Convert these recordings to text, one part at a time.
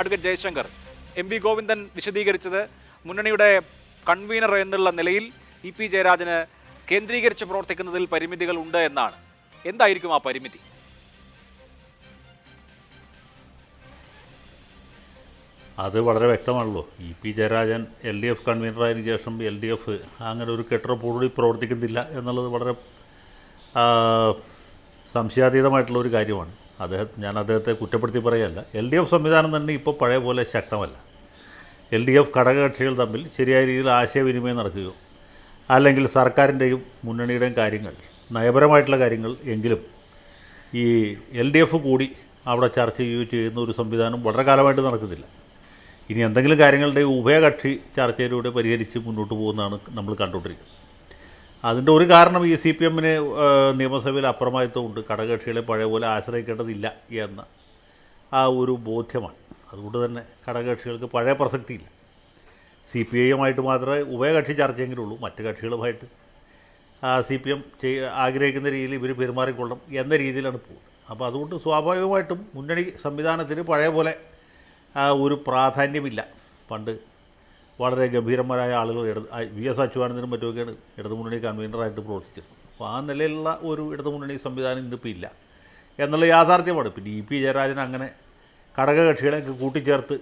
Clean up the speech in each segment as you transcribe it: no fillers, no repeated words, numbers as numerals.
Advocate Jaishankar, MV. Govindan വിശദീകരിച്ചത് മുന്നണിയുടെ convener എന്നുള്ള നിലയിൽ ഇ.പി. ജയരാജന് കേന്ദ്രീകരിച്ച് പ്രവർത്തിക്കുന്നതിൽ പരിമിതികൾ ഉണ്ട് എന്നാണ്. എന്തായിരിക്കും ആ പരിമിതി? അത് വളരെ വ്യക്തമാണല്ലോ. ഇ.പി. ജയരാജൻ LDF കൺവീനറായതിനു ശേഷം LDF അങ്ങനെ ഒരു കെട്ടുറപ്പോടുകൂടി പ്രവർത്തിക്കുന്നില്ല എന്നുള്ളത് വളരെ സംശയാതീതമായിട്ടുള്ളൊരു കാര്യമാണ്. ഞാൻ അദ്ദേഹത്തെ കുറ്റപ്പെടുത്തി പറയല്ല. LDF സംവിധാനം തന്നെ ഇപ്പോൾ പഴയ പോലെ ശക്തമല്ല. LDF ഘടകകക്ഷികൾ തമ്മിൽ ശരിയായ രീതിയിൽ ആശയവിനിമയം നടക്കുകയോ അല്ലെങ്കിൽ സർക്കാരിൻ്റെയും മുന്നണിയുടെയും കാര്യങ്ങൾ, നയപരമായിട്ടുള്ള കാര്യങ്ങൾ എങ്കിലും ഈ LDF കൂടി അവിടെ ചർച്ച ചെയ്യുന്ന ഒരു സംവിധാനം വളരെ കാലമായിട്ട് നടക്കുന്നില്ല. ഇനി എന്തെങ്കിലും കാര്യങ്ങളുടെ ഉഭയകക്ഷി ചർച്ചയിലൂടെ പരിഹരിച്ച് മുന്നോട്ട് പോകുന്നതാണ് നമ്മൾ കണ്ടുകൊണ്ടിരിക്കുന്നത്. അതിൻ്റെ ഒരു കാരണം ഈ CPM-ന് നിയമസഭയിൽ അപ്രമാദിത്വമുണ്ട്, ഘടകകക്ഷികളെ പഴയ പോലെ ആശ്രയിക്കേണ്ടതില്ല എന്ന ആ ഒരു ബോധ്യമാണ്. അതുകൊണ്ട് തന്നെ ഘടകകക്ഷികൾക്ക് പഴയ പ്രസക്തിയില്ല. CPI-യുമായിട്ട് മാത്രമേ ഉഭയകക്ഷി ചർച്ചയെങ്കിലും ഉള്ളൂ. മറ്റ് കക്ഷികളുമായിട്ട് CPM ആഗ്രഹിക്കുന്ന രീതിയിൽ ഇവർ പെരുമാറിക്കൊള്ളണം എന്ന രീതിയിലാണ് പോകുന്നത്. അപ്പോൾ അതുകൊണ്ട് സ്വാഭാവികമായിട്ടും മുന്നണി സംവിധാനത്തിന് പഴയ പോലെ ഒരു പ്രാധാന്യമില്ല. പണ്ട് വളരെ ഗംഭീരന്മാരായ ആളുകൾ VS അച്യുതാനന്ദനും മറ്റുമൊക്കെയാണ് ഇടതുമുന്നണി കൺവീനറായിട്ട് പ്രവർത്തിച്ചത്. അപ്പോൾ ആ നിലയിലുള്ള ഒരു ഇടതുമുന്നണി സംവിധാനം ഇന്നിപ്പോൾ ഇല്ല എന്നുള്ള യാഥാർത്ഥ്യമാണ്. പിന്നെ ഇ.പി. ജയരാജൻ അങ്ങനെ ഘടകകക്ഷികളെയൊക്കെ കൂട്ടിച്ചേർത്ത്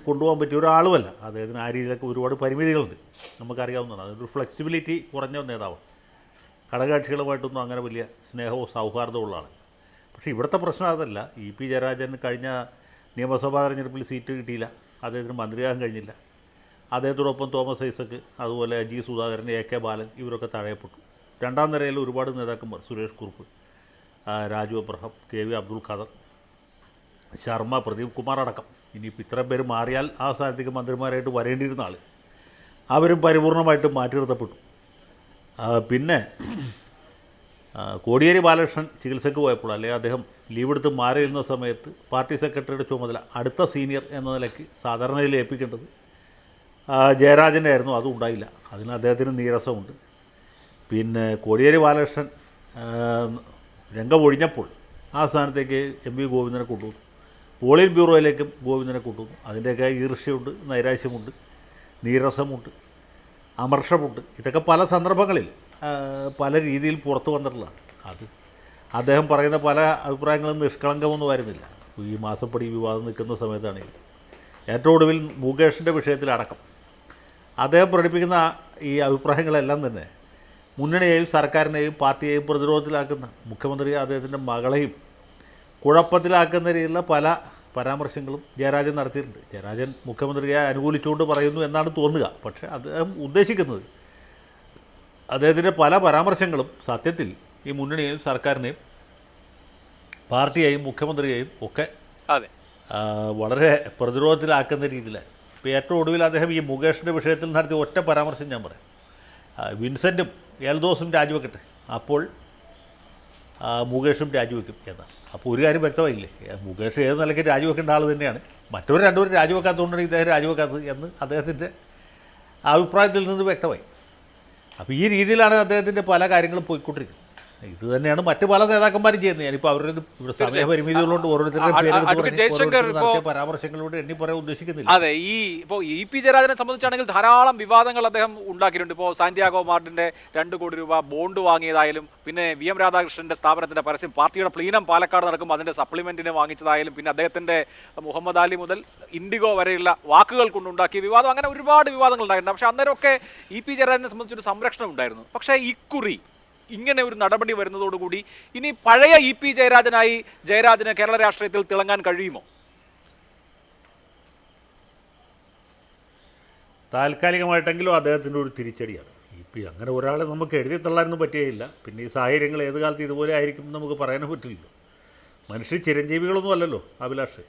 കൊണ്ടുപോകാൻ പറ്റിയ ഒരാളുമല്ല. അദ്ദേഹത്തിന് ആ രീതിയിലൊക്കെ ഒരുപാട് പരിമിതികളുണ്ട്, നമുക്കറിയാവുന്നതാണ്. അതൊരു ഫ്ലെക്സിബിലിറ്റി കുറഞ്ഞ നേതാവാണ്. ഘടകകക്ഷികളുമായിട്ടൊന്നും അങ്ങനെ വലിയ സ്നേഹവും സൗഹാർദ്ദവും ഉള്ള ആളാണ്. പക്ഷേ ഇവിടുത്തെ പ്രശ്നം അതല്ല. ഇ.പി. ജയരാജൻ കഴിഞ്ഞ നിയമസഭാ തെരഞ്ഞെടുപ്പിൽ സീറ്റ് കിട്ടിയില്ല, അദ്ദേഹത്തിന് മന്ത്രിയാകാൻ കഴിഞ്ഞില്ല. അദ്ദേഹത്തോടൊപ്പം തോമസ് ഐസക്, അതുപോലെ G. സുധാകരൻ, AK ബാലൻ ഇവരൊക്കെ തഴയപ്പെട്ടു. രണ്ടാം നിരയിൽ ഒരുപാട് നേതാക്കന്മാർ, സുരേഷ് കുറുപ്പ്, രാജു അബ്രഹാം, KV അബ്ദുൽ ഖാദർ, ശർമ്മ, പ്രദീപ് കുമാർ അടക്കം. ഇനിയിപ്പോൾ ഇത്രയും പേര് മാറിയാൽ ആ സ്ഥാനത്തേക്ക് മന്ത്രിമാരായിട്ട് വരേണ്ടിയിരുന്ന ആൾ അവരും പരിപൂർണമായിട്ടും മാറ്റി നിർത്തപ്പെട്ടു. പിന്നെ കോടിയേരി ബാലകൃഷ്ണൻ ചികിത്സയ്ക്ക് പോയപ്പോൾ, അല്ലെങ്കിൽ അദ്ദേഹം ലീവ് എടുത്ത് മാറി നിന്ന സമയത്ത് പാർട്ടി സെക്രട്ടറിയുടെ ചുമതല അടുത്ത സീനിയർ എന്ന നിലയ്ക്ക് സാധാരണയിൽ ഏൽപ്പിക്കേണ്ടത് ജയരാജൻ്റെ ആയിരുന്നു. അതും ഉണ്ടായില്ല. അതിന് അദ്ദേഹത്തിന് നീരസമുണ്ട്. പിന്നെ കോടിയേരി ബാലകൃഷ്ണൻ രംഗം ഒഴിഞ്ഞപ്പോൾ ആ സ്ഥാനത്തേക്ക് M.V. ഗോവിന്ദനെ കൊണ്ടുവന്നു. പോളിറ്റ് ബ്യൂറോയിലേക്കും ഗോവിന്ദനെ കൊണ്ടുവന്നു. അതിൻ്റെയൊക്കെ ഈർഷ്യമുണ്ട്, നൈരാശ്യമുണ്ട്, നീരസമുണ്ട്, അമർഷമുണ്ട്. ഇതൊക്കെ പല സന്ദർഭങ്ങളിൽ പല രീതിയിൽ പുറത്തു വന്നിട്ടുള്ളതാണ്. അത് അദ്ദേഹം പറയുന്ന പല അഭിപ്രായങ്ങളും നിഷ്കളങ്കമൊന്നും ആയിരുന്നില്ല. ഈ മാസപ്പടി വിവാദം നിൽക്കുന്ന സമയത്താണെങ്കിൽ ഏറ്റവും ഒടുവിൽ മുകേഷിൻ്റെ വിഷയത്തിലടക്കം അദ്ദേഹം പ്രകടിപ്പിക്കുന്ന ഈ അഭിപ്രായങ്ങളെല്ലാം തന്നെ മുന്നണിയെയും സർക്കാരിനെയും പാർട്ടിയെയും പ്രതിരോധത്തിലാക്കുന്ന, മുഖ്യമന്ത്രി അദ്ദേഹത്തിൻ്റെ മകളെയും കുഴപ്പത്തിലാക്കുന്ന രീതിയിലുള്ള പല പരാമർശങ്ങളും ജയരാജൻ നടത്തിയിട്ടുണ്ട്. ജയരാജൻ മുഖ്യമന്ത്രിയെ അനുകൂലിച്ചുകൊണ്ട് പറയുന്നു എന്നാണ് തോന്നുക. പക്ഷേ അദ്ദേഹം ഉദ്ദേശിക്കുന്നത്, അദ്ദേഹത്തിൻ്റെ പല പരാമർശങ്ങളും സത്യത്തിൽ ഈ മുന്നണിയെയും സർക്കാരിനെയും പാർട്ടിയെയും മുഖ്യമന്ത്രിയെയും ഒക്കെ വളരെ പ്രതിരോധത്തിലാക്കുന്ന രീതിയിലാണ്. ഇപ്പോൾ ഏറ്റവും ഒടുവിൽ അദ്ദേഹം ഈ മുകേഷിൻ്റെ വിഷയത്തിൽ നടത്തിയ ഒറ്റ പരാമർശം ഞാൻ പറയാം. വിൻസെൻറ്റും എൽദോസും രാജിവെക്കട്ടെ, അപ്പോൾ മുകേഷും രാജിവെക്കും എന്നാണ്. അപ്പോൾ ഒരു കാര്യം വ്യക്തമായില്ലേ, മുകേഷ് ഏത് നിലയ്ക്ക് രാജിവെക്കേണ്ട ആൾ തന്നെയാണ്. മറ്റവർ രണ്ടുപേരും രാജിവെക്കാത്തതുകൊണ്ടാണ് ഇദ്ദേഹം രാജിവെക്കാത്തത് എന്ന് അദ്ദേഹത്തിൻ്റെ അഭിപ്രായത്തിൽ നിന്ന് വ്യക്തമായി. അപ്പോൾ ഈ രീതിയിലാണ് അദ്ദേഹത്തിൻ്റെ പല കാര്യങ്ങളും പോയിക്കൊണ്ടിരിക്കുന്നത്. ഇത് തന്നെയാണ് മറ്റ് പല നേതാക്കന്മാരും ചെയ്യുന്നത്. ഞാനിപ്പോൾ അവരുടെ ഇവിടെ സമയപരിമിതികളുകൊണ്ട് ഓരോരുത്തരുടെ പരാമർശങ്ങളോട് എണ്ണി പറയാൻ ഉദ്ദേശിക്കുന്നില്ല. അതെ, ഇപ്പോൾ ഇ.പി. ജയരാജനെ സംബന്ധിച്ചാണെങ്കിൽ ധാരാളം വിവാദങ്ങൾ അദ്ദേഹം ഉണ്ടാക്കിയിട്ടുണ്ട്. ഇപ്പോൾ സാന്റിയാഗോ മാർട്ടിൻ്റെ 2 കോടി രൂപ ബോണ്ട് വാങ്ങിയതായാലും, പിന്നെ VM രാധാകൃഷ്ണൻ്റെ സ്ഥാപനത്തിൻ്റെ പരസ്യം, പാർട്ടിയുടെ പ്ലീനം പാലക്കാട് നടക്കും അതിൻ്റെ സപ്ലിമെൻറ്റിന് വാങ്ങിച്ചതായാലും, പിന്നെ അദ്ദേഹത്തിൻ്റെ മുഹമ്മദ് അലി മുതൽ ഇൻഡിഗോ വരെയുള്ള വാക്കുകൾ കൊണ്ടുണ്ടാക്കിയ വിവാദം, അങ്ങനെ ഒരുപാട് വിവാദങ്ങൾ ഉണ്ടായിട്ടുണ്ട്. പക്ഷേ അന്നേരമൊക്കെ ഇ.പി. ജയരാജനെ സംബന്ധിച്ചൊരു സംരക്ഷണം ഉണ്ടായിരുന്നു. പക്ഷേ ഇക്കുറി ഇങ്ങനെ ഒരു നടപടി വരുന്നതോടുകൂടി ഇനി പഴയ ഇ.പി. ജയരാജനായി ജയരാജന് കേരള രാഷ്ട്രീയത്തിൽ തിളങ്ങാൻ കഴിയുമോ? താൽക്കാലികമായിട്ടെങ്കിലും അദ്ദേഹത്തിൻ്റെ ഒരു തിരിച്ചടിയാണ്. ഇപ്പം അങ്ങനെ ഒരാളെ നമുക്ക് എഴുതി തള്ളാനൊന്നും പറ്റുകയില്ല. പിന്നെ ഈ സാഹചര്യങ്ങൾ ഏത് കാലത്ത് ഇതുപോലെ ആയിരിക്കും നമുക്ക് പറയാനും പറ്റില്ലല്ലോ. മനുഷ്യ ചിരഞ്ജീവികളൊന്നും അല്ലല്ലോ അഭിലാഷ്.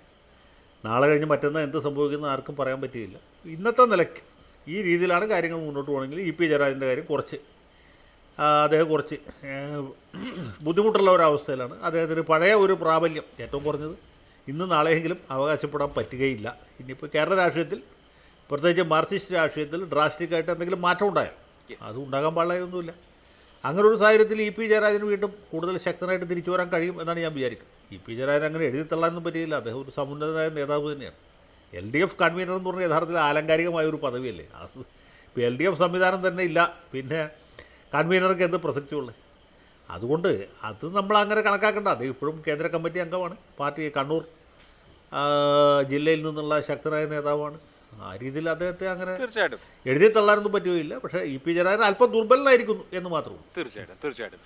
നാളെ കഴിഞ്ഞ് മറ്റന്നാൾ എന്ത് സംഭവിക്കുന്ന ആർക്കും പറയാൻ പറ്റുകയില്ല. ഇന്നത്തെ നിലയ്ക്ക് ഈ രീതിയിലാണ് കാര്യങ്ങൾ മുന്നോട്ട് പോകണമെങ്കിൽ ഇ.പി. ജയരാജൻ്റെ കാര്യം അദ്ദേഹം കുറച്ച് ബുദ്ധിമുട്ടുള്ള ഒരവസ്ഥയിലാണ്. അദ്ദേഹത്തിന് പഴയ ഒരു പ്രാബല്യം ഏറ്റവും കുറഞ്ഞത് ഇന്ന് നാളെയെങ്കിലും അവകാശപ്പെടാൻ പറ്റുകയില്ല. ഇനിയിപ്പോൾ കേരള രാഷ്ട്രീയത്തിൽ, പ്രത്യേകിച്ച് മാർക്സിസ്റ്റ് രാഷ്ട്രീയത്തിൽ ഡ്രാസ്റ്റിക്കായിട്ട് എന്തെങ്കിലും മാറ്റം ഉണ്ടായാൽ, അത് ഉണ്ടാകാൻ പാടില്ലായൊന്നുമില്ല. അങ്ങനെ ഒരു സാഹചര്യത്തിൽ ഇ.പി. ജയരാജന് വീണ്ടും കൂടുതൽ ശക്തനായിട്ട് തിരിച്ചു വരാൻ കഴിയും എന്നാണ് ഞാൻ വിചാരിക്കുന്നത്. ഇ.പി. ജയരാജൻ അങ്ങനെ എഴുതി തള്ളാനൊന്നും പറ്റിയില്ല. അദ്ദേഹം ഒരു സമുന്നതനായ നേതാവ് തന്നെയാണ്. LDF കൺവീനർ എന്ന് പറഞ്ഞാൽ യഥാർത്ഥത്തിൽ ആലങ്കാരികമായ ഒരു പദവിയല്ലേ. അത് ഇപ്പോൾ LDF സംവിധാനം തന്നെ ഇല്ല, പിന്നെ കൺവീനർക്ക് എന്ത് പ്രസക്തിയുള്ളത്? അതുകൊണ്ട് അത് നമ്മൾ അങ്ങനെ കണക്കാക്കേണ്ട. അദ്ദേഹം ഇപ്പോഴും കേന്ദ്ര കമ്മിറ്റി അംഗമാണ്, പാർട്ടി കണ്ണൂർ ജില്ലയിൽ നിന്നുള്ള ശക്തനായ നേതാവാണ്. ആ രീതിയിൽ അദ്ദേഹത്തെ അങ്ങനെ തീർച്ചയായിട്ടും എഴുതി തള്ളാനൊന്നും പറ്റുകയില്ല. പക്ഷേ ഇ പി ജയരാജൻ അല്പം ദുർബലനായിരിക്കുന്നു എന്ന് മാത്രമേ. തീർച്ചയായിട്ടും